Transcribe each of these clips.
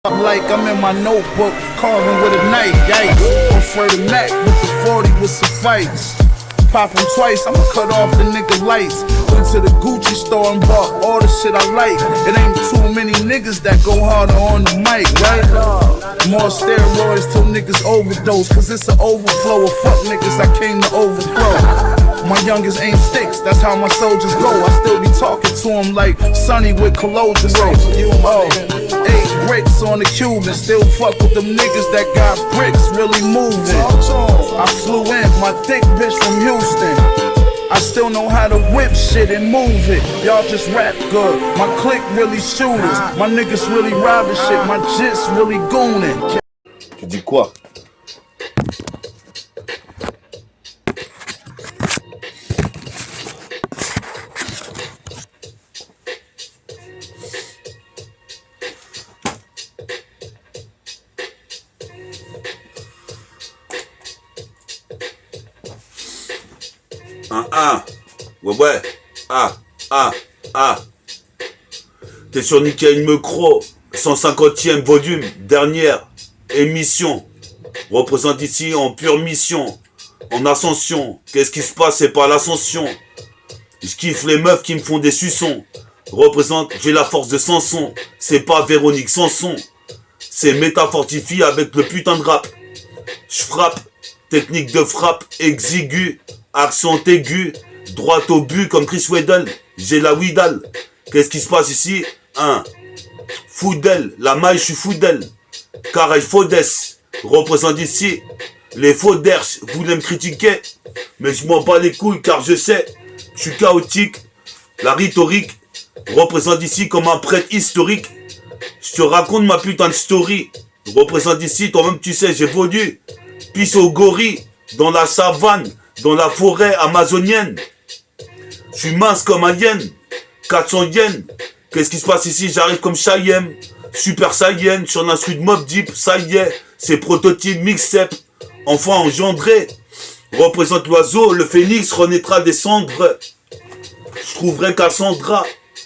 Like I'm in my notebook, carving with a knife, yikes. Prefer the Mac with the 40 with some fights. Pop him twice, I'ma cut off the nigga lights. Went to the Gucci store and bought all the shit I like. It ain't too many niggas that go harder on the mic, right? More steroids till niggas overdose, cause it's an overflow of fuck niggas I came to overthrow. My youngest ain't sticks, that's how my soldiers go. I still be talking to them like Sonny with Colognes. Oh, 8 bricks on the Cuban, still fuck with them niggas that got bricks really moving. I flew in, my thick bitch from Houston. I still know how to whip shit and move it. Y'all just rap good. My clique really shooters. My niggas really robbing shit. My jits really gooning. Tu dis quoi? Ouais. T'es sur Nickel Micro, 150e volume, dernière émission. Représente ici en pure mission, en ascension. Qu'est-ce qui se passe? C'est pas l'ascension. Je kiffe les meufs qui me font des suçons. Représente, j'ai la force de Samson. C'est pas Véronique Sanson. C'est métafortifié avec le putain de rap. Je frappe, technique de frappe exiguë, accent aigu, droite au but comme Chris Weddle. J'ai la Widal. Qu'est-ce qui se passe ici? Fou d'elle, la maille, je suis fou d'elle. Car elle faudesse. Représente ici les faux d'Hersch. Vous voulez me critiquer, mais je m'en bats les couilles car je sais, je suis chaotique. La rhétorique représente ici comme un prêtre historique. Je te raconte ma putain de story. Représente ici, toi-même tu sais, j'évolue. Pisse au gorille, dans la savane, dans la forêt amazonienne. Je suis mince comme un yen, 400 yens. Qu'est-ce qui se passe ici? J'arrive comme Chayem, Super Saiyan, sur l'instru de Mob Deep, ça y est, c'est prototype mixtape, enfant engendré. Représente l'oiseau, le phénix renaîtra des cendres. Je trouverai Cassandra,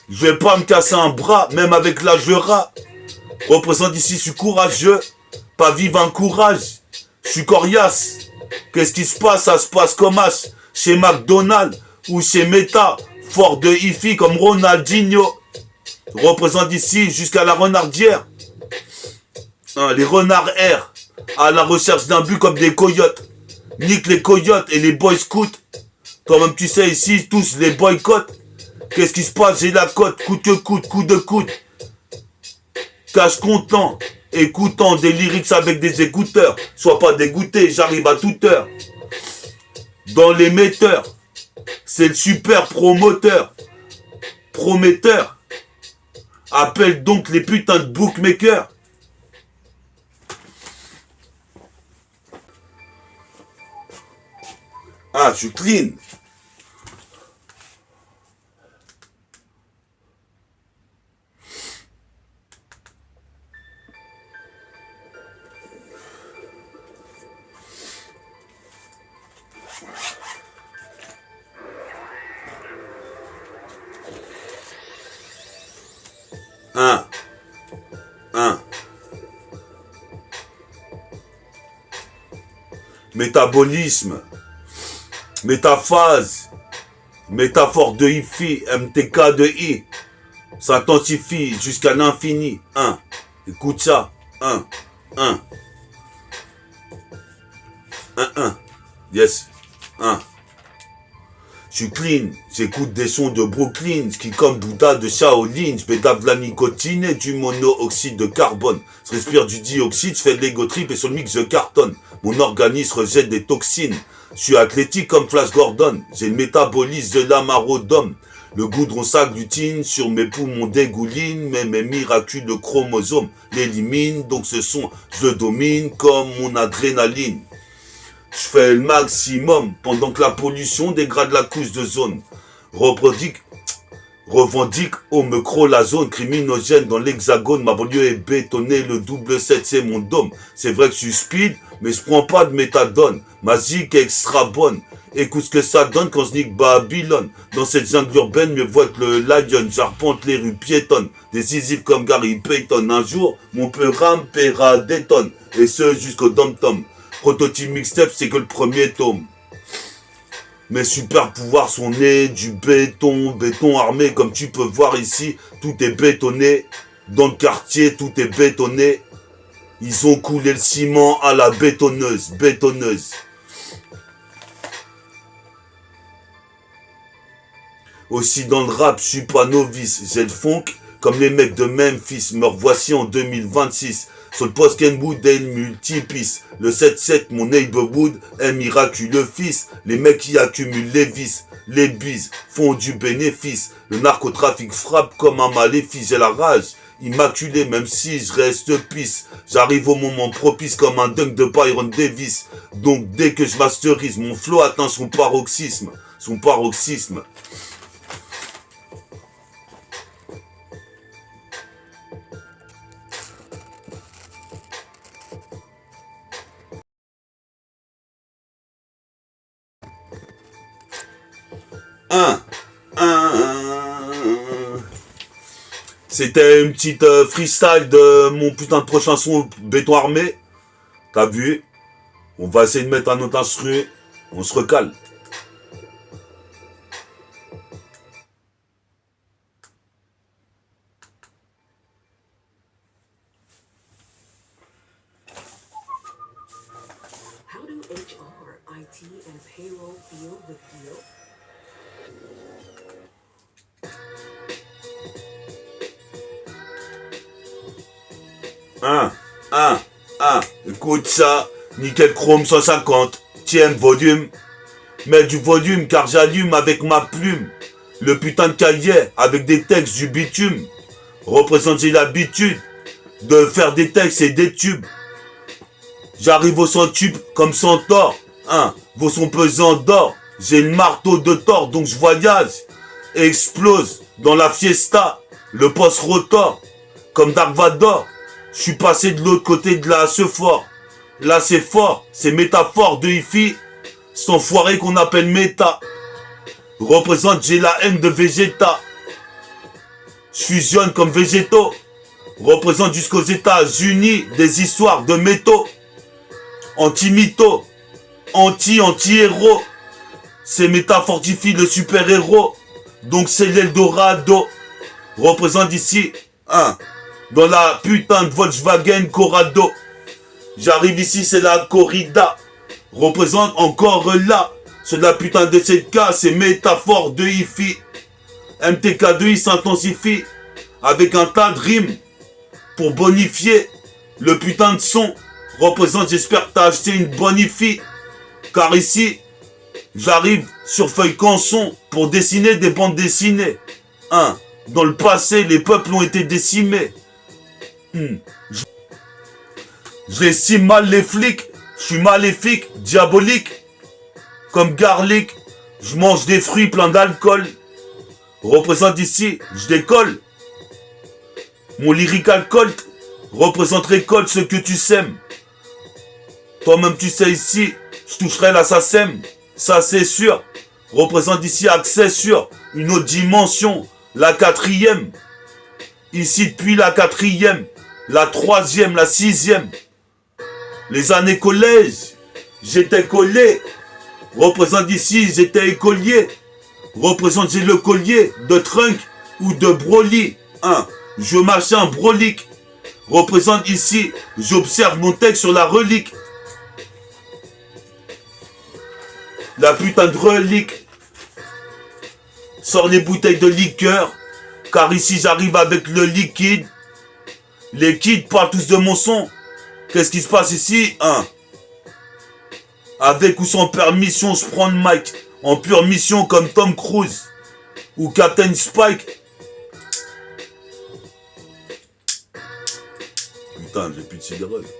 je vais pas me casser un bras, même avec l'âge de rat. Représente ici, je suis courageux, pas vivre un courage. Je suis coriace. Qu'est-ce qui se passe? Ça se passe comme as chez McDonald's ou chez Meta, fort de Hi-Fi comme Ronaldinho. Représente ici jusqu'à la renardière. Les renards R, à la recherche d'un but comme des coyotes. Nique les coyotes et les boy scouts. Toi-même tu sais ici, tous les boycotts. Qu'est-ce qui se passe? J'ai la cote, coûte que coûte, coup de coude. Cache content, écoutant des lyrics avec des écouteurs. Sois pas dégoûté, j'arrive à toute heure. Dans l'émetteur, c'est le super promoteur. Prometteur. Appelle donc les putains de bookmakers. Je suis clean. Métabolisme, métaphase, métaphore de Hi-Fi, MTK de I, s'intensifie jusqu'à l'infini. Écoute ça. Yes. Je suis clean, j'écoute des sons de Brooklyn, qui comme Bouddha de Shaolin, je bédave la nicotine et du monoxyde de carbone. Je respire du dioxyde, je fais de l'ego trip et sur le mix je cartonne. Mon organisme rejette des toxines. Je suis athlétique comme Flash Gordon, j'ai le métabolisme de l'amarodome. Le goudron s'agglutine, sur mes poumons dégouline, mais mes miraculeux chromosomes l'éliminent, donc ce son, je le domine comme mon adrénaline. Je fais le maximum pendant que la pollution dégrade la couche de zone. Reproduit Revendique au micro la zone criminogène dans l'hexagone. Ma banlieue est bétonnée, le double 7 c'est mon dôme. C'est vrai que je suis speed, mais je prends pas de méthadone. Ma zik est extra bonne. Écoute ce que ça donne quand je nique Babylone. Dans cette jungle urbaine, mieux vaut que le lion. J'arpente les rues piétonnes, décisif comme Gary Payton. Un jour, mon peu rame paiera des tonnes. Et ce jusqu'au dom-tom. Prototype mixtape, c'est que le premier tome. Mes super pouvoirs sont nés du béton, béton armé, comme tu peux voir ici, tout est bétonné. Dans le quartier, tout est bétonné. Ils ont coulé le ciment à la bétonneuse, bétonneuse. Aussi dans le rap, je suis pas novice, j'ai le funk, comme les mecs de Memphis, me revoici en 2026. Sur le post Kenwood et le multipiste. Le 7-7, mon neighborhood, un miraculeux fils. Les mecs qui accumulent les vices, les bises, font du bénéfice. Le narcotrafic frappe comme un maléfice. J'ai la rage, immaculée, même si je reste pisse. J'arrive au moment propice comme un dunk de Byron Davis. Donc dès que je masterise, mon flow atteint son paroxysme. Son paroxysme. C'était une petite freestyle de mon putain de prochain son béton armé. T'as vu? On va essayer de mettre un autre instru. On se recale. How do HR, IT, and payroll feel with Deal? Écoute ça. Nickel chrome 150. Tiens, volume. Mets du volume car j'allume avec ma plume. Le putain de cahier avec des textes du bitume. Représente, j'ai l'habitude de faire des textes et des tubes. J'arrive au centuple comme centaure. Vos sons pesants d'or. J'ai le marteau de Thor, donc je voyage. Et explose dans la fiesta. Le poste rotor. Comme Dark Vador. Je suis passé de l'autre côté de la Sephore. Là c'est fort. C'est métaphore de Hi-Fi. Cet enfoiré qu'on appelle méta. Représente, j'ai la haine de Vegeta. Je fusionne comme végétaux. Représente jusqu'aux États-Unis des histoires de métaux. Anti-mytho, anti-héros. Ces méta fortifient le super-héros. Donc c'est l'Eldorado. Représente ici, dans la putain de Volkswagen Corrado. J'arrive ici, c'est la corrida. Représente encore là. C'est la putain de cette cas, c'est métaphore de Hi-Fi. MTK2, il s'intensifie. Avec un tas de rimes. Pour bonifier le putain de son. Représente, j'espère que t'as acheté une bonifie. Car ici, j'arrive sur feuille canson pour dessiner des bandes dessinées. Dans le passé, les peuples ont été décimés. Je les cime mal les flics. Je suis maléfique, diabolique. Comme garlic. Je mange des fruits pleins d'alcool. Représente ici, je décolle. Mon lyrical colt représente récolte ce que tu sèmes. Toi-même tu sais ici, je toucherai la SACEM. Ça c'est sûr. Représente ici accès sur une autre dimension. La 4e. Ici depuis la 4e. La 3e, la 6e. Les années collège. J'étais collé. Représente ici, j'étais écolier. Représente, j'ai le collier de trunk ou de Broly. Je marche un brolique. Représente ici, j'observe mon texte sur la relique. La putain de relique. Sors les bouteilles de liqueur. Car ici j'arrive avec le liquide. Les kids parlent tous de mon son. Qu'est-ce qui se passe ici? Avec ou sans permission, je prends le mic. En pure mission comme Tom Cruise. Ou Captain Spike. Putain, j'ai plus de cigarettes.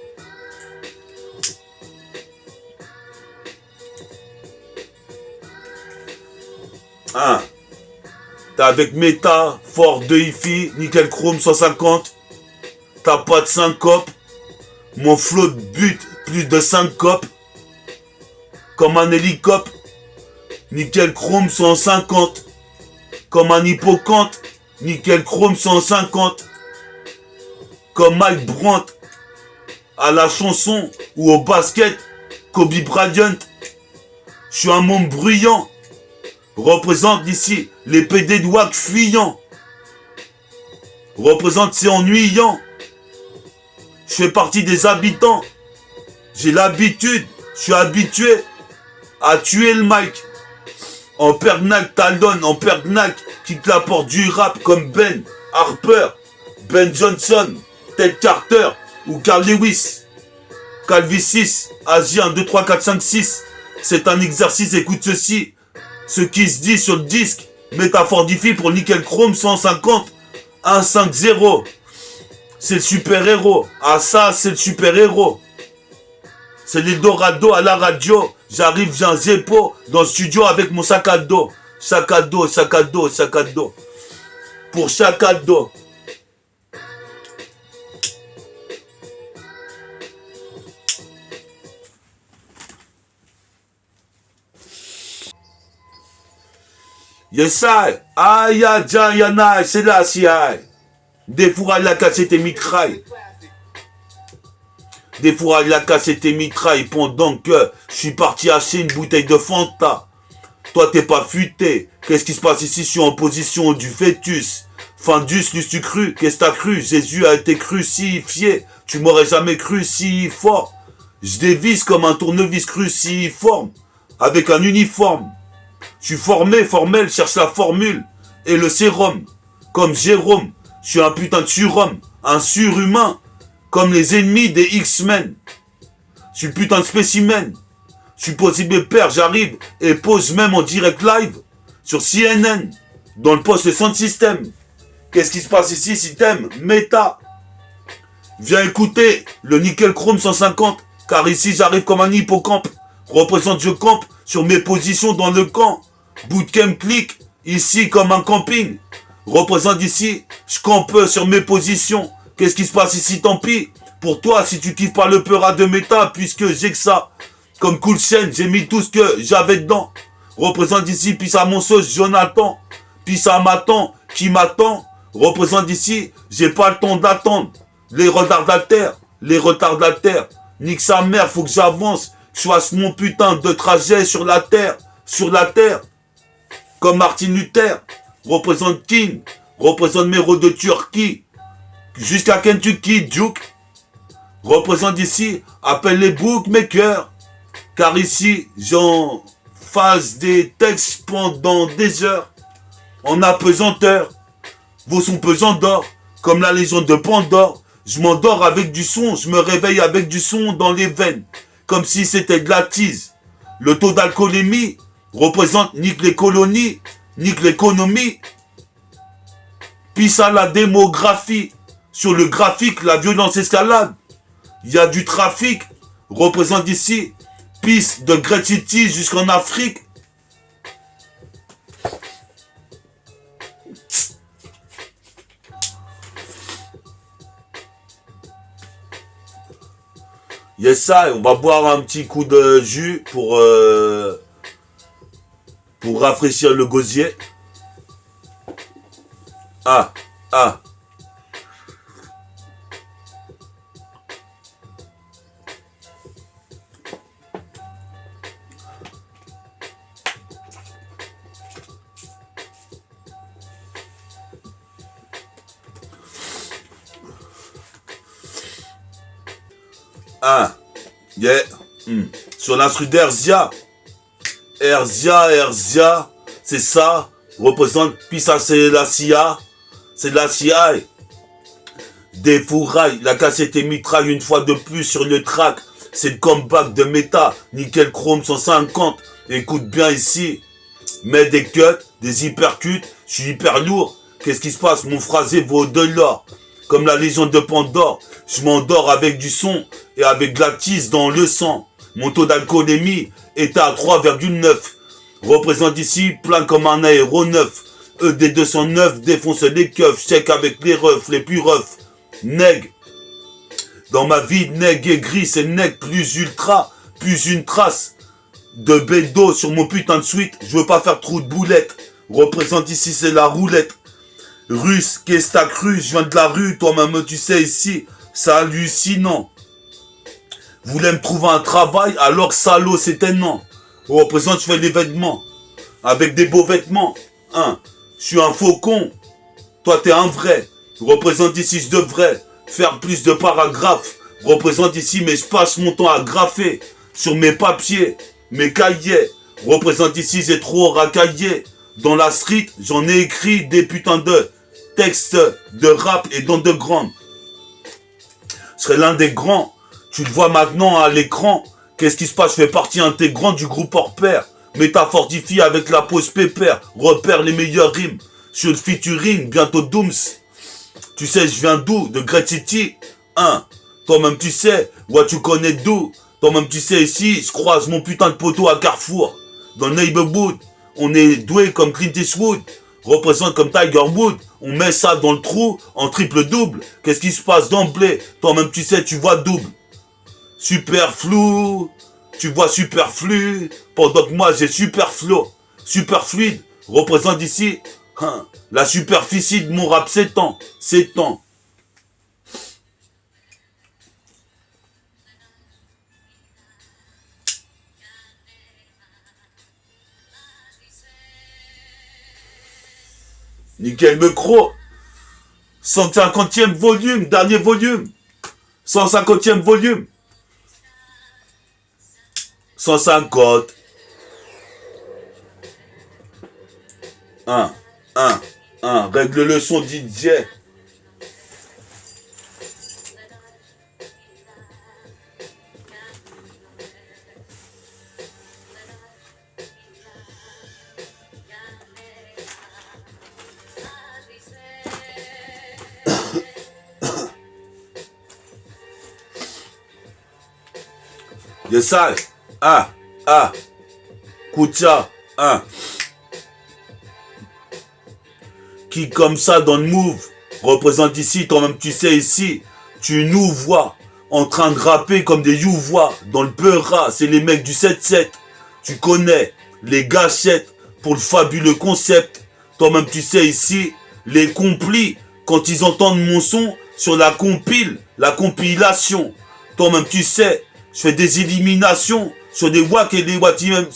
T'es avec Meta, Fort de Hi-Fi, Nickel Chrome 150. T'as pas de syncope. Mon flow de but, plus de syncope. Comme un hélicoptère. Nickel Chrome 150. Comme un hippocampe. Nickel Chrome 150. Comme Mike Brandt. À la chanson ou au basket. Kobe Bryant. Je suis un monde bruyant. Représente ici les PD de WAC fuyants. Représente c'est ennuyant. Je fais partie des habitants. J'ai l'habitude. Je suis habitué à tuer le mic. En Pernac, Taldon, en Pernac, qui te l'apporte du rap comme Ben Harper, Ben Johnson, Ted Carter ou Carl Lewis. Calvicis, Asie 1, 2, 3, 4, 5, 6. C'est un exercice, écoute ceci. Ce qui se dit sur le disque, métaphore difficile pour Nickel Chrome 150, 150. C'est le super-héros. Ah ça, c'est le super-héros. C'est l'Eldorado à la radio. J'arrive, j'ai un zépo dans le studio avec mon sac à dos. Sac à dos, sac à dos, sac à dos. Pour chaque ado. Yes, I. Aïe, aïe, aïe, c'est là, si aïe. Des fourrailles, la cassette et mitraille. Des fourrailles, la cassette et mitraille pendant que je suis parti acheter une bouteille de Fanta. Toi, t'es pas futé. Qu'est-ce qui se passe ici? Je suis en position du fœtus. Findus, l'eus-tu cru? Qu'est-ce que t'as cru? Jésus a été crucifié. Tu m'aurais jamais cru si fort. Je dévisse comme un tournevis cruciforme. Avec un uniforme. Je suis formé, formel, cherche la formule. Et le sérum. Comme Jérôme. Je suis un putain de surhomme. Un surhumain. Comme les ennemis des X-Men. Je suis le putain de spécimen. Je suis possible père, j'arrive et pose même en direct live sur CNN. Dans le poste Sound System. Qu'est-ce qui se passe ici si t'aimes? Méta. Viens écouter le Nickel Chrome 150. Car ici j'arrive comme un hippocampe. Représente je campe sur mes positions dans le camp. Bootcamp click. Ici comme un camping. Représente ici, je campe sur mes positions. Qu'est-ce qui se passe ici? Tant pis. Pour toi, si tu kiffes pas le peura de méta, puisque j'ai que ça. Comme Cool Chain, j'ai mis tout ce que j'avais dedans. Représente ici, puis à mon sauce, Jonathan. Puis à m'attend, qui m'attend. Représente ici, j'ai pas le temps d'attendre. Les retardataires, les retardataires. Nique sa mère, faut que j'avance. Que je fasse mon putain de trajet sur la terre. Sur la terre. Comme Martin Luther. Représente King. Représente Méro de Turquie. Jusqu'à Kentucky, Duke. Représente ici, appelle les bookmakers. Car ici, j'en fasse des textes pendant des heures. En apesanteur. Vos sons pesants d'or. Comme la légende de Pandore. Je m'endors avec du son. Je me réveille avec du son dans les veines. Comme si c'était de la tease. Le taux d'alcoolémie représente nique les colonies. Nique l'économie. Puis ça la démographie. Sur le graphique, la violence escalade. Il y a du trafic. Représente ici. Piste de Great City jusqu'en Afrique. Yes, ça, on va boire un petit coup de jus pour rafraîchir le gosier. Ah. Yeah. Sur l'instru d'Erzia. Erzia. C'est ça. Représente. Puis ça, c'est la CIA. C'est la CIA. Des fourrailles. La cassette et mitraille une fois de plus sur le track. C'est le comeback de Méta. Nickel Chrome 150. Écoute bien ici. Mets des cuts, des hypercuts. Je suis hyper lourd. Qu'est-ce qui se passe? Mon phrasé vaut de l'or. Comme la légende de Pandore. Je m'endors avec du son et avec de la tisse dans le sang. Mon taux d'alcoolémie est à 3,9. Représente ici plein comme un aéronef. ED 209 défonce les keufs, check avec les refs, les plus refs. Nègre. Dans ma vie, nègre et gris, c'est nègre plus ultra, plus une trace de bédo sur mon putain de suite. Je veux pas faire trop de boulettes. Représente ici, c'est la roulette. Russe, qu'est-ce que t'as cru? Je viens de la rue, toi-même tu sais ici, c'est hallucinant. Voulais me trouver un travail alors que salaud c'était non. Représente, je fais l'événement. Avec des beaux vêtements. Hein. Je suis un faucon. Toi t'es un vrai. Représente ici, je devrais faire plus de paragraphes. Représente ici, mais je passe mon temps à graffer sur mes papiers, mes cahiers. Représente ici, j'ai trop racaillé. Dans la street, j'en ai écrit des putains de textes de rap et d'underground. Je serai l'un des grands. Tu le vois maintenant à l'écran. Qu'est-ce qui se passe? Je fais partie intégrante du groupe hors pair. Métafortifie avec la pause pépère. Repère les meilleures rimes. Sur le featuring, bientôt Dooms. Tu sais, je viens d'où? De Great City. Hein. Toi-même tu sais. Ouais, tu connais d'où? Toi-même tu sais ici. Je croise mon putain de poteau à Carrefour. Dans le neighborhood. On est doué comme Clint Eastwood. Représente comme Tiger Wood. On met ça dans le trou en triple double. Qu'est-ce qui se passe d'emblée? Toi-même tu sais, tu vois double. Super flou. Tu vois superflu. Pendant que moi j'ai super flow. Super fluide. Représente ici. Hein, la superficie de mon rap s'étend. S'étend. Nickel micro. 150e volume. Dernier volume. 150e volume. 150. 1. Règle le son DJ. Yes, I. Koutia. Qui comme ça dans le move représente ici, toi-même tu sais ici, tu nous vois en train de rapper comme des youvois dans le peura, c'est les mecs du 7-7. Tu connais les gâchettes pour le fabuleux concept. Toi-même tu sais ici, les complis, quand ils entendent mon son sur la compilation. Toi-même tu sais, je fais des éliminations sur des wack et des wati même.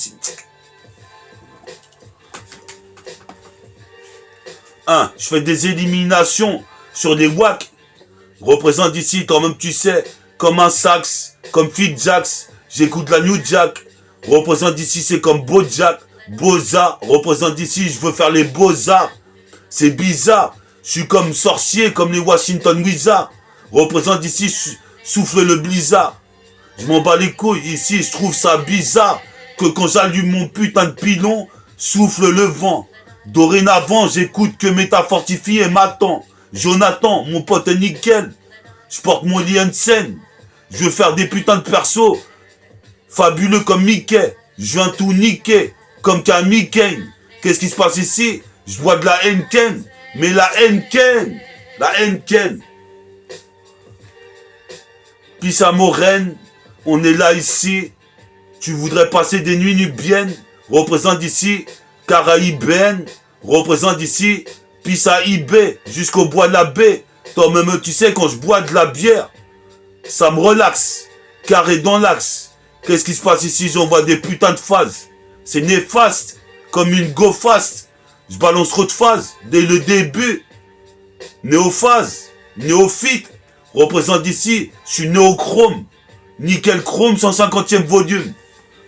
Je fais des éliminations sur des wack. Représente ici, toi-même tu sais, comme un sax, comme Fit Jax. J'écoute la New Jack. Représente ici, c'est comme Bojack, Boza. Représente ici, je veux faire les beaux-arts. C'est bizarre. Je suis comme sorcier, comme les Washington Wizards. Représente ici, souffle le blizzard. Je m'en bats les couilles. Ici, je trouve ça bizarre que quand j'allume mon putain de pilon, souffle le vent. Dorénavant, j'écoute que Métafortifie et m'attend. Jonathan, mon pote est nickel. Je porte mon lien de scène. Je veux faire des putains de persos. Fabuleux comme Mickey. Je viens tout niquer. Comme Camille Kane. Qu'est-ce qui se passe ici? Je bois de la Henken. Mais la Henken. La Henken. Pisse à Moraine. On est là ici. Tu voudrais passer des nuits nubiennes. Représente ici Caraïbéenne. Représente ici Pissa IB jusqu'au bois de la baie. Toi-même tu sais quand je bois de la bière, ça me relaxe. Carré dans l'axe. Qu'est-ce qui se passe ici? J'envoie des putains de phases. C'est néfaste. Comme une go fast. Je balance trop de phases dès le début. Néophase. Néophyte. Représente ici. Je suis néochrome. Nickel chrome. 150e volume.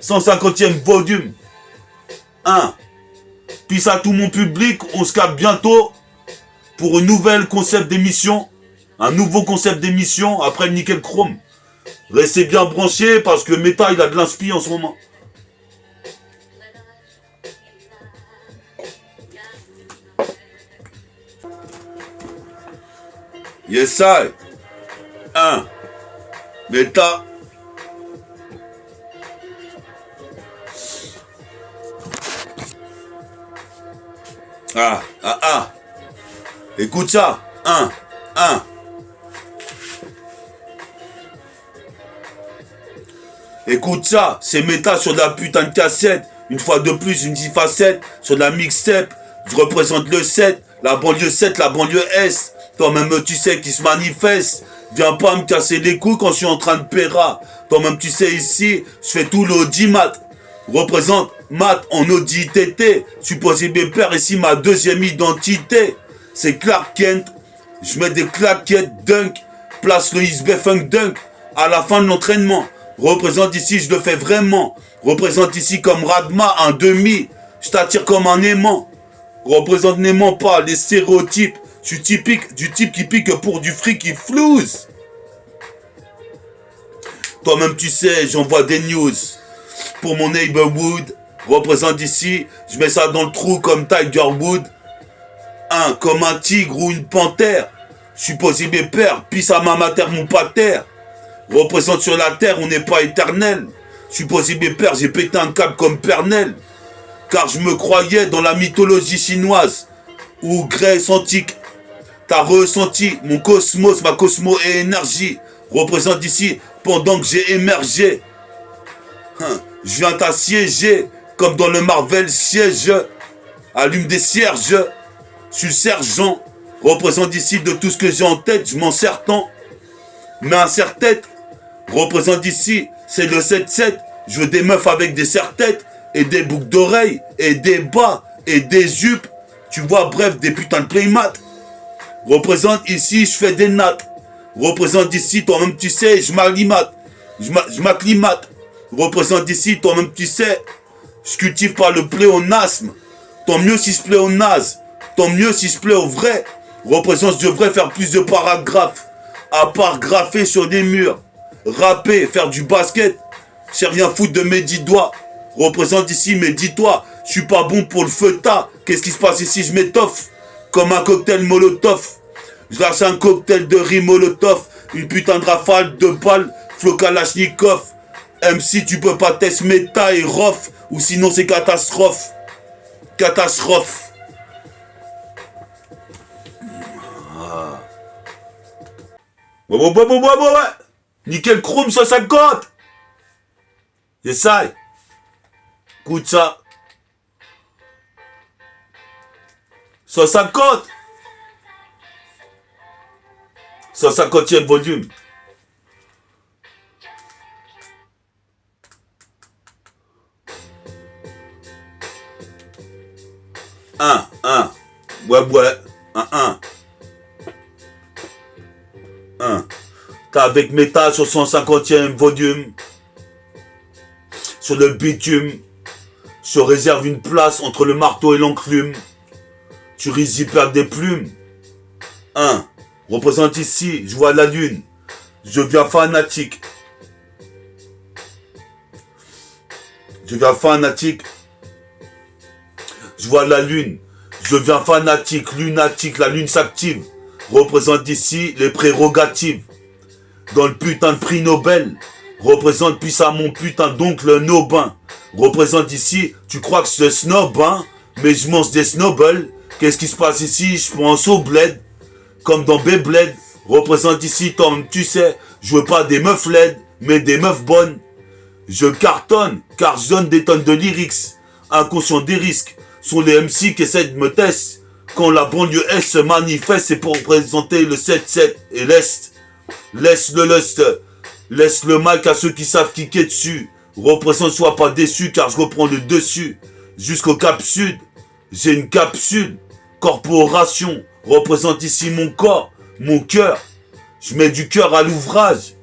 150e volume. Puis à tout mon public, on se capte bientôt pour un nouvel concept d'émission. Un nouveau concept d'émission après le Nickel Chrome. Restez bien branchés parce que Meta il a de l'inspi en ce moment. Yes I. Meta. Écoute ça. 1. Écoute ça, c'est méta sur de la putain de cassette. Une fois de plus, une 10 facettes sur de la mixtape. Je représente le 7, la banlieue 7, la banlieue Est. Toi-même, tu sais qui se manifeste. Viens pas me casser les couilles quand je suis en train de péra. Toi-même, tu sais ici, je fais tout l'audimat. Représente Matt en Audi TT. Supposé mes pères ici, ma deuxième identité. C'est Clark Kent. Je mets des claquettes dunk. Place le Isbé Funk dunk. À la fin de l'entraînement. Représente ici, je le fais vraiment. Représente ici comme Radma, un demi. Je t'attire comme un aimant. Représente n'aimant pas les stéréotypes. Je suis typique du type qui pique pour du fric qui flouze. Toi-même tu sais, j'envoie des news. Pour mon neighborhood. Représente ici, je mets ça dans le trou comme Tiger Wood. Comme un tigre ou une panthère. Je suis posé mes pères, pisse à ma mater mon pater. Représente sur la terre, on n'est pas éternel. Je suis posé mes pères, j'ai pété un câble comme Pernel. Car je me croyais dans la mythologie chinoise. Ou Grèce antique. T'as ressenti mon cosmos, ma cosmo et énergie. Représente ici pendant que j'ai émergé. Je viens t'assiéger comme dans le Marvel siège. Allume des cierges. Je suis sergent. Représente ici de tout ce que j'ai en tête. Je m'en sers tant. Mais un serre-tête. Représente ici, c'est le 7-7. Je veux des meufs avec des serre-têtes. Et des boucles d'oreilles. Et des bas. Et des jupes. Tu vois, bref, des putains de playmat. Représente ici, je fais des nattes. Représente ici, toi-même tu sais, je m'acclimate. Je m'acclimate. Représente ici, toi-même tu sais, je cultive pas le pléonasme. Tant mieux si je pléonase. Tant mieux si je plais au vrai. Représente, je devrais faire plus de paragraphes. À part graffer sur des murs. Rapper, faire du basket. Je sais rien foutre de mes 10 doigts. Représente ici, mais dis-toi, je suis pas bon pour le feuta. Qu'est-ce qui se passe ici? Je m'étoffe. Comme un cocktail molotov. Je lâche un cocktail de riz molotov. Une putain de rafale de balles. Flo Kalachnikov. MC, tu peux pas test méta et rof. Ou sinon c'est catastrophe. Catastrophe. Ouais. Nickel chrome 150. J'essaye. Écoute ça. 150. 150e volume. Ouais. T'as avec méta sur 150e volume. Sur le bitume. Je réserve une place entre le marteau et l'enclume. Tu risques d'y perdre des plumes. Représente ici, je vois la lune. Je deviens fanatique. Je vois la lune. Je deviens fanatique, lunatique, la lune s'active. Représente ici les prérogatives. Dans le putain de prix Nobel. Représente puissant mon putain d'oncle Nobin. Représente ici, tu crois que c'est snob, hein? Mais je mange des snowballs. Qu'est-ce qui se passe ici? Je pense au bled. Comme dans Beyblade. Représente ici, Tom, tu sais, je veux pas des meufs laides, mais des meufs bonnes. Je cartonne, car je donne des tonnes de lyrics. Inconscient des risques. Sont les MC qui essaient de me tester. Quand la banlieue Est se manifeste, c'est pour représenter le 7-7 et l'Est. Laisse le lust. Laisse le mic à ceux qui savent kicker dessus. Représente, sois pas déçu, car je reprends le dessus. Jusqu'au Cap Sud, j'ai une capsule. Corporation, représente ici mon corps, mon cœur. Je mets du cœur à l'ouvrage.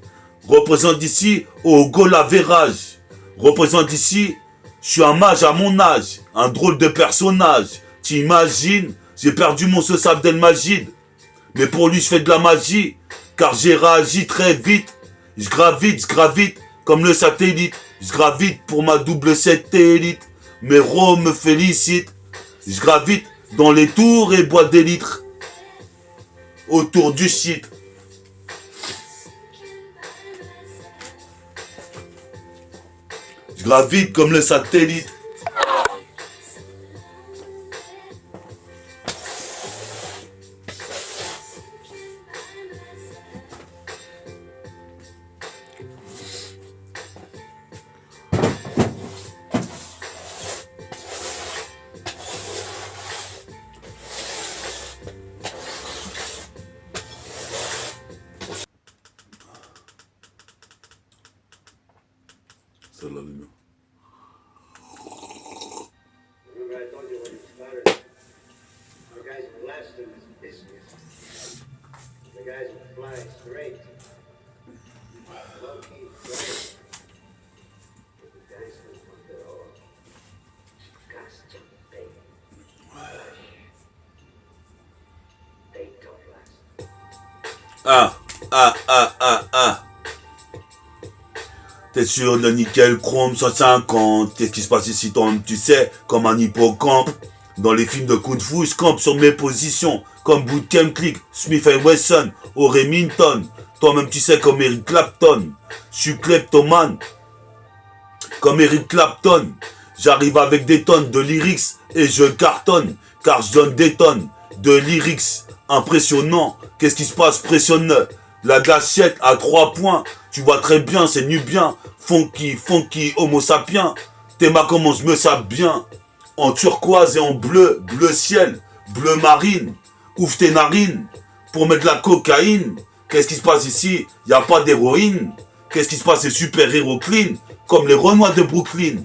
Représente ici au golavérage. Représente ici, je suis un mage à mon âge. Un drôle de personnage. T'imagines, j'ai perdu mon Seuss Abdelmajid. Mais pour lui, je fais de la magie. Car j'ai réagi très vite. Je gravite comme le satellite. Je gravite pour ma double satellite. Mes ros me félicitent. Je gravite dans les tours et bois des litres. Autour du site. Je gravite comme le satellite. C'est la lumière. Remember I told you when it started, the guys blasting this business. The guys would fly straight. Low key, right? But the guys who want it all. Custom paid. They don't last. T'es sur le nickel chrome 150. Qu'est-ce qui se passe ici, toi-même, tu sais, comme un hippocampe. Dans les films de Kung Fu, je campe sur mes positions. Comme Bootcamp Click, Smith & Wesson, au Remington. Toi-même, tu sais, comme Eric Clapton. Je suis kleptomane. Comme Eric Clapton. J'arrive avec des tonnes de lyrics et je cartonne. Car je donne des tonnes de lyrics. Impressionnant. Qu'est-ce qui se passe? Pressionnant. La gâchette à 3 points. Tu vois très bien, c'est nubien. Funky, homo sapiens. Théma comment je me sape bien. En turquoise et en bleu, bleu ciel, bleu marine. Ouvre tes narines pour mettre de la cocaïne. Qu'est-ce qui se passe ici? Y a pas d'héroïne. Qu'est-ce qui se passe? C'est super héros clean. Comme les Renois de Brooklyn.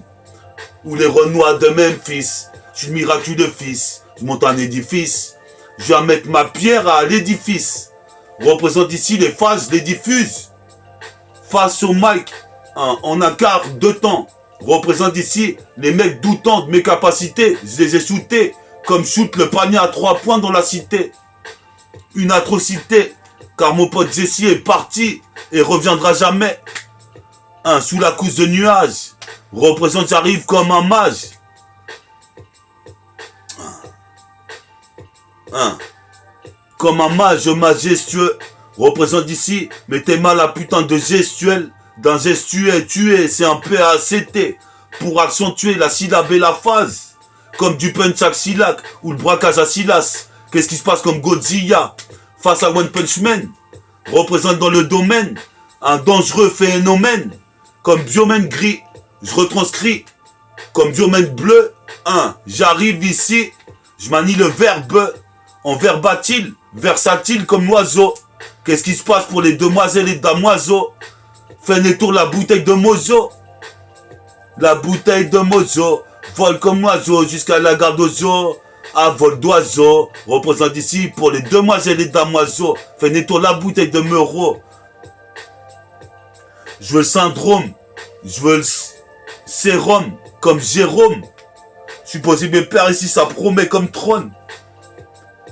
Ou les Renois de Memphis. Je suis le miraculeux fils. Je monte un édifice. Je viens mettre ma pierre à l'édifice. Représente ici les phases, les diffuse. Face au mic, en un quart de temps. Représente ici les mecs doutant de mes capacités. Je les ai shootés comme shoot le panier à 3 points dans la cité. Une atrocité, car mon pote Jesse est parti et reviendra jamais. Sous la couche de nuages, représente j'arrive comme un mage. Comme un mage majestueux. Représente ici, mettez mal la putain de gestuelle. D'un gestuel tué, c'est un PACT. Pour accentuer la syllabe et la phase. Comme du punch axillac ou le braquage à Silas. Qu'est-ce qui se passe comme Godzilla face à One Punch Man? Représente dans le domaine un dangereux phénomène. Comme Biomène gris, je retranscris. Comme Biomène bleu, j'arrive ici, je manie le verbe en verbatile, versatile comme l'oiseau. Qu'est-ce qui se passe pour les demoiselles et damoiseaux? Fais détour la bouteille de Mozo. La bouteille de Mozo vole comme l'oiseau jusqu'à la gare d'Ozo. À vol d'oiseau, représente ici pour les demoiselles et damoiseaux. Fais détour la bouteille de Meuro. Je veux le syndrome. Je veux le sérum comme Jérôme. Supposé mes pères ici, ça promet comme trône.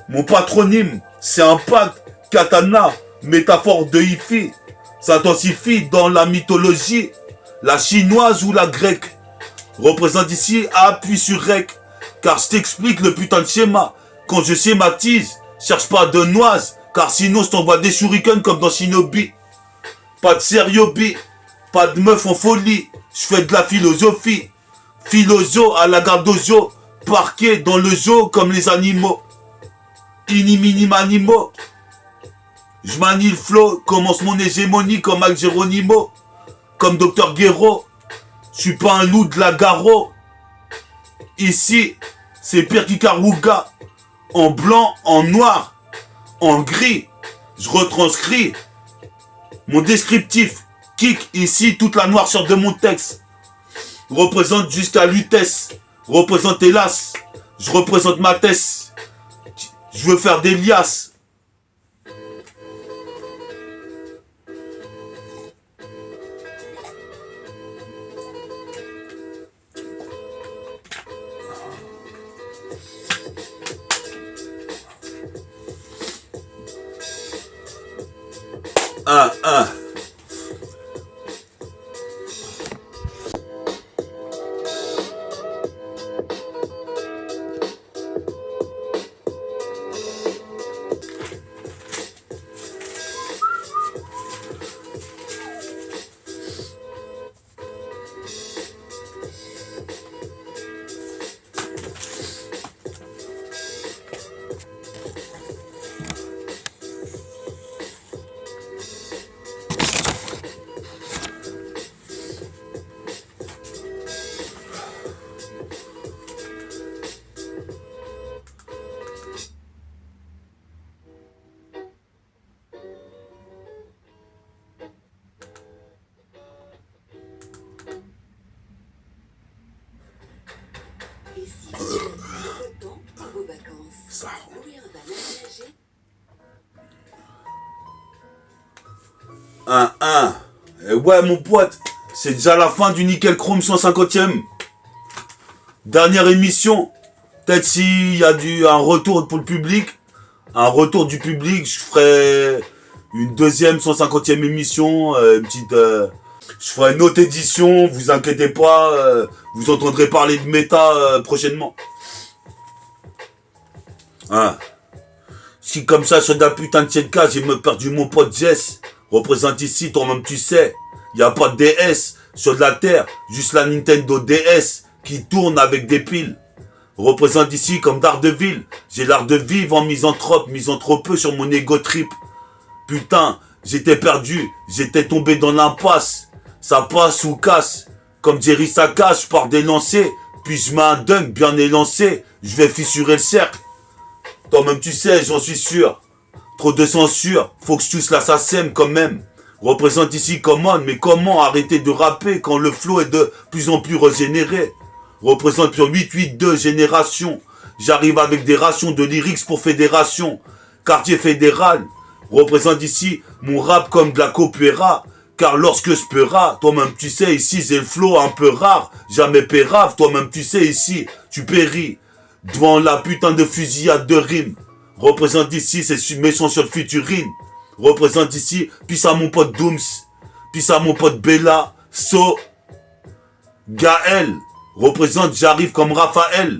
Mon patronyme, c'est un pacte, katana, métaphore de Ifi. S'intensifie dans la mythologie, la chinoise ou la grecque. Représente ici, appuie sur rec. Car je t'explique le putain de schéma. Quand je schématise, cherche pas de noise. Car sinon je t'envoie des shurikens comme dans Shinobi. Pas de sérieux bi, pas de meuf en folie. Je fais de la philosophie. Philosophe à la garde d'Ozo. Parqué dans le zoo comme les animaux. Inimini-manimo. Je manie le flow, commence mon hégémonie comme Al Geronimo. Comme Dr Guéraud. Je suis pas un loup de la Garo. Ici, c'est pire qu'Ikaruga. En blanc, en noir, en gris. Je retranscris mon descriptif. Kick ici toute la noirceur de mon texte. Représente jusqu'à Lutèce. Représente hélas. Je représente ma thèse. Je veux faire des liasses. Et ouais, mon pote, c'est déjà la fin du Nickel Chrome 150e. Dernière émission. Peut-être s'il y a un retour pour le public, un retour du public, je ferai une deuxième 150e émission, je ferai une autre édition, vous inquiétez pas, vous entendrez parler de méta prochainement. Si comme ça, sur de la putain de TNK, j'ai me perdu mon pote Jess, représente ici, toi-même tu sais, y a pas de DS sur de la terre, juste la Nintendo DS qui tourne avec des piles. Représente ici comme Daredevil, j'ai l'art de vivre en misanthropeux sur mon ego trip. Putain, j'étais perdu, j'étais tombé dans l'impasse. Ça passe ou casse. Comme Jerry Saka, je pars des lancers, puis je mets un dunk bien élancé, je vais fissurer le cercle. Toi-même tu sais, j'en suis sûr. Trop de censure, faut que je touche l'assassin quand même. Représente ici comment, mais comment arrêter de rapper quand le flow est de plus en plus régénéré. Représente sur 882 génération. J'arrive avec des rations de lyrics pour fédération. Quartier fédéral. Représente ici mon rap comme de la copuera. Car lorsque je paiera, toi-même tu sais ici c'est le flow un peu rare. Jamais pérave, toi-même tu sais ici tu péris. Devant la putain de fusillade de rime. Représente ici c'est méchant sur le futurine. Représente ici, puis à mon pote Dooms. Puis à mon pote Bella. So. Gaël. Représente, j'arrive comme Raphaël.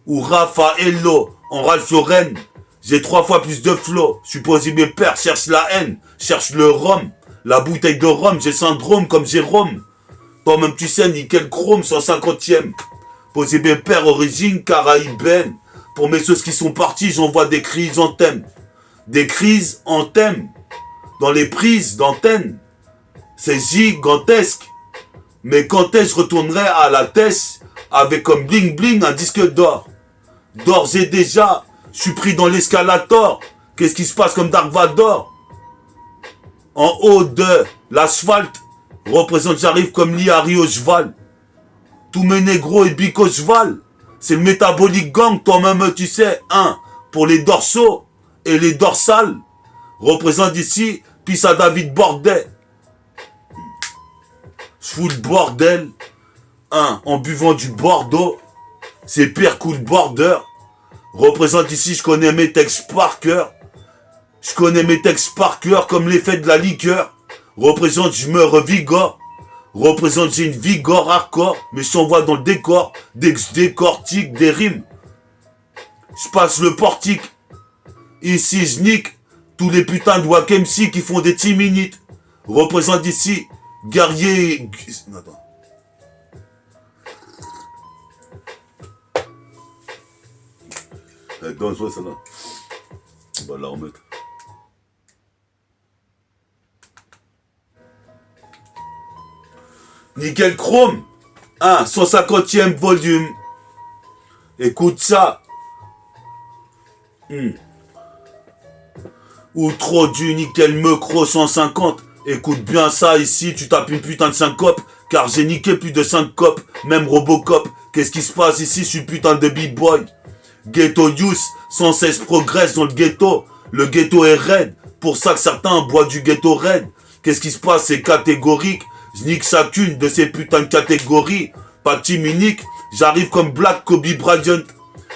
Ou Raphaëlo. En Ralph Lauren. J'ai 3 fois plus de flow. Supposé mes pères cherchent la haine. Cherche le rhum. La bouteille de rhum, j'ai syndrome comme Jérôme. Toi-même tu sais, Nickel Chrome 150e. Posé mes pères, origine caraïbène. Pour mes choses qui sont parties, j'envoie des crises en thème. Des crises en thème. Dans les prises d'antenne. C'est gigantesque. Mais quand est-ce que je retournerai à la Tess avec comme bling bling un disque d'or. D'ores et déjà, je suis pris dans l'escalator. Qu'est-ce qui se passe comme Dark Vador? En haut de l'asphalte, représente j'arrive comme Liari au cheval. Tous mes négros et bico cheval. C'est le métabolique gang, toi-même tu sais, pour les dorsaux et les dorsales. Représente ici, puis à David Bordet. Je fous le bordel. En buvant du Bordeaux. C'est pire que le border. Représente ici, je connais mes textes par cœur. Je connais mes textes par cœur comme l'effet de la liqueur. Représente, je me revigore. Représente, j'ai une vigore hardcore. Mais je t'envoie dans le décor. Dès que je décortique des rimes. Je passe le portique. Ici, je nique tous les putains de Wack MC qui font des 10 minutes. Représente ici, guerrier... Attends. Donne-moi celle-là. On va la remettre. Nickel Chrome. 150e volume. Écoute ça. Ou trop du nickel micro 150. Écoute bien ça ici, tu tapes une putain de syncope. Car j'ai niqué plus de 5 copes. Même Robocop. Qu'est-ce qui se passe ici? Je suis putain de b-boy. Ghetto Youth, sans cesse progresse dans le ghetto. Le ghetto est raide. Pour ça que certains boivent du ghetto raide. Qu'est-ce qui se passe? C'est catégorique. Je nique chacune de ces putains de catégories. Pas timinique. J'arrive comme Black Kobe Bryant.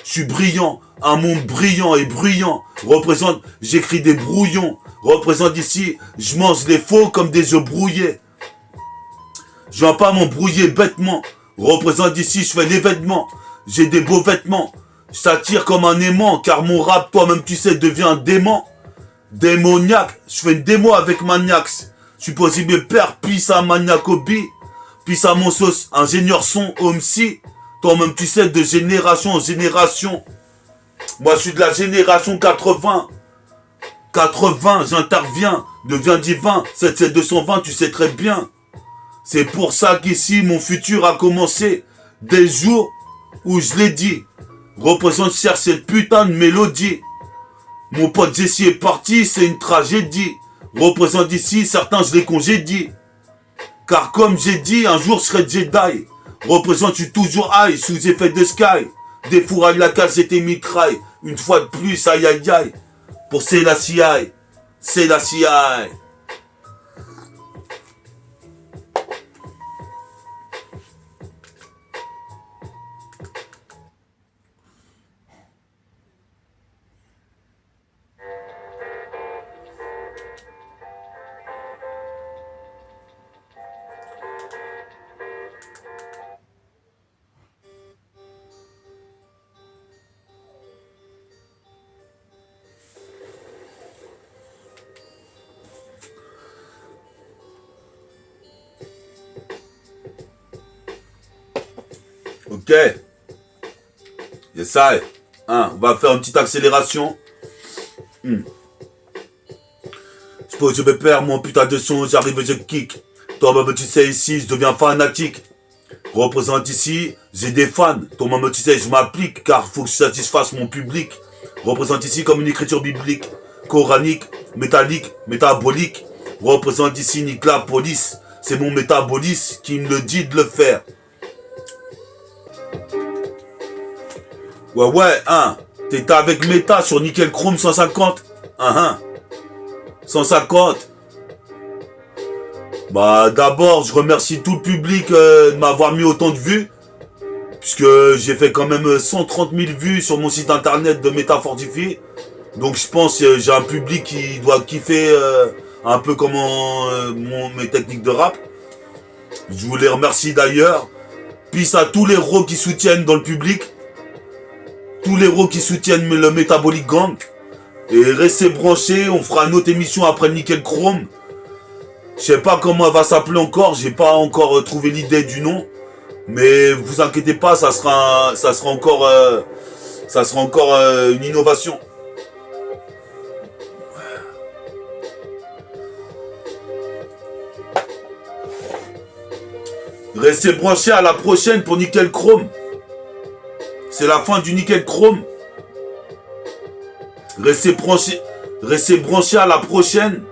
Je suis brillant. Un monde brillant et bruyant. Représente, j'écris des brouillons. Représente ici, je mange les faux comme des œufs brouillés. Je viens pas m'embrouiller bêtement. Représente ici, je fais l'événement. J'ai des beaux vêtements. Je t'attire comme un aimant, car mon rap, toi-même tu sais, devient un dément. Démoniaque, je fais une démo avec Maniax. Je suis possible père, puis à Maniacobi. Puis à mon sauce, ingénieur son, OMC. Toi-même tu sais, de génération en génération. Moi je suis de la génération 80. 80, j'interviens, deviens divin. 77220, tu sais très bien. C'est pour ça qu'ici, mon futur a commencé. Des jours où je l'ai dit. Représente cherche cette putain de mélodie. Mon pote Jessie est parti, c'est une tragédie. Représente ici, certains je les congédie. Car comme j'ai dit, un jour je serai Jedi. Représente, je suis toujours high, sous effet de sky. Des fours à la cage, j'étais mitraille. Une fois de plus, aïe aïe aïe. Pour c'est la CI. C'est la CI. Ok. Et ça, hein, on va faire une petite accélération. Je pose, je me perds mon putain de son, j'arrive et je kick. Toi, maman, tu sais, ici, je deviens fanatique. Représente ici, j'ai des fans. Toi, maman, tu sais, je m'applique, car faut que je satisfasse mon public. Représente ici comme une écriture biblique, coranique, métallique, métabolique. Représente ici, nique la police. C'est mon métabolisme qui me le dit de le faire. Ouais, hein. T'étais avec Meta sur Nickel Chrome 150. 150. Bah, d'abord, je remercie tout le public de m'avoir mis autant de vues. Puisque j'ai fait quand même 130 000 vues sur mon site internet de Métafortifié. Donc je pense que j'ai un public qui doit kiffer un peu comment mes techniques de rap. Je vous les remercie d'ailleurs. Peace à tous les héros qui soutiennent dans le public. Tous les héros qui soutiennent le Metabolic Gang. Et restez branchés, on fera une autre émission après Nickel Chrome. Je sais pas comment elle va s'appeler encore, j'ai pas encore trouvé l'idée du nom. Mais vous inquiétez pas, ça sera encore une innovation. Restez branchés à la prochaine pour Nickel Chrome. C'est la fin du Nickel Chrome. Restez branchés à la prochaine.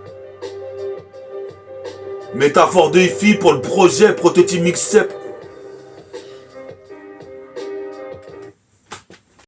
Métaphore de filles pour le projet prototype mixtape.